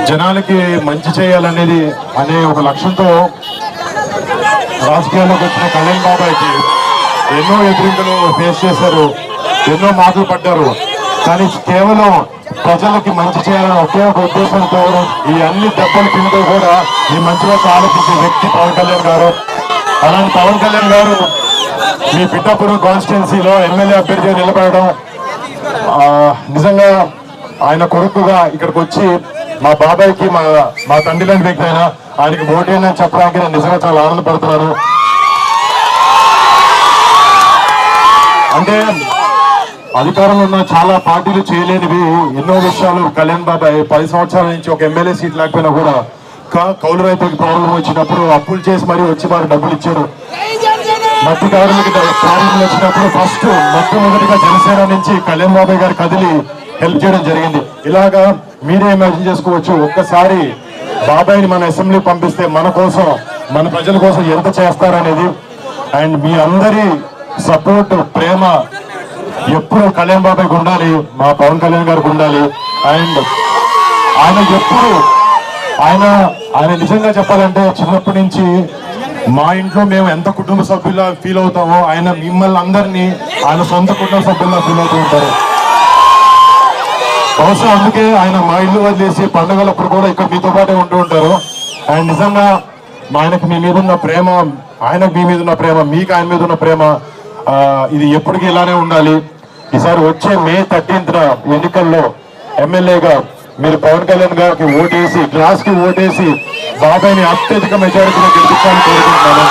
జనాలకి మంచి చేయాలనేది అనే ఒక లక్ష్యంతో రాజకీయాల్లోకి వచ్చిన కళ్యాణ్ బాబాయ్కి ఎన్నో ఎదురింతలు ఫేస్ చేశారు, ఎన్నో మాటలు పడ్డారు. కానీ కేవలం ప్రజలకి మంచి చేయాలని ఒకే ఒక ఉద్దేశంతో ఈ అన్ని దెబ్బలు తింటూ కూడా ఈ మంచి వైపు ఆలోచించే వ్యక్తి పవన్ కళ్యాణ్ గారు. అలాంటి పవన్ కళ్యాణ్ గారు మీ పిఠాపురం కాన్స్టిట్యున్సీలో ఎమ్మెల్యే అభ్యర్థిగా నిలబడడం, నిజంగా ఆయన కొడుకుగా ఇక్కడికి వచ్చి మా బాబాయ్కి మా తండ్రి లాంటి వ్యక్తి అయినా ఆయనకి ఓటేనని చెప్పడానికి నేను నిజంగా చాలా ఆనందపడుతున్నాను. అంటే అధికారంలో ఉన్న చాలా పార్టీలు చేయలేనివి ఎన్నో విషయాలు కళ్యాణ్ బాబాయ్ 10 సంవత్సరాల నుంచి ఒక ఎమ్మెల్యే సీట్ లేకపోయినా కూడా కౌలు రైతులకు ప్రాబ్లం వచ్చినప్పుడు అప్పులు చేసి మరీ వచ్చి వారు డబ్బులు ఇచ్చారు. మట్టి కార్మిక ప్రాబ్లం వచ్చినప్పుడు ఫస్ట్ మొట్టమొదటిగా జనసేన నుంచి కళ్యాణ్ బాబాయ్ గారు కదిలి హెల్ప్ చేయడం జరిగింది. ఇలాగా మీరే ఇమాజిన్ చేసుకోవచ్చు, ఒక్కసారి బాబాయ్ని మన అసెంబ్లీ పంపిస్తే మన కోసం మన ప్రజల కోసం ఎంత చేస్తారనేది. అండ్ మీ అందరి సపోర్ట్ ప్రేమ ఎప్పుడు కళ్యాణ్ బాబాయ్కి ఉండాలి, మా పవన్ కళ్యాణ్ గారికి ఉండాలి. అండ్ ఆయన ఎప్పుడు ఆయన నిజంగా చెప్పాలంటే చిన్నప్పటి నుంచి మా ఇంట్లో మేము ఎంత కుటుంబ సభ్యులా ఫీల్ అవుతామో ఆయన మిమ్మల్ని అందరినీ ఆయన సొంత కుటుంబ సభ్యుల్లా ఫీల్ అవుతూ ఉంటారు. బహుశా అందుకే ఆయన మా ఇల్లు వదిలేసి పండుగలప్పుడు కూడా ఇక్కడ మీతో పాటే ఉంటూ ఉంటారు. అండ్ నిజంగా ఆయనకు మీ మీద ఉన్న ప్రేమ, ఆయనకు మీ మీద ఉన్న ప్రేమ, మీకు ఆయన మీద ఉన్న ప్రేమ ఇది ఎప్పటికీ ఇలానే ఉండాలి. ఈసారి వచ్చే మే 13న ఎన్నికల్లో ఎమ్మెల్యేగా మీరు పవన్ కళ్యాణ్ గారికి ఓటేసి, గ్లాస్ కి ఓటేసి బాబాయ్ని అత్యధిక మెజారిటీలో గెలిపించాలని కోరుకుంటున్నాను.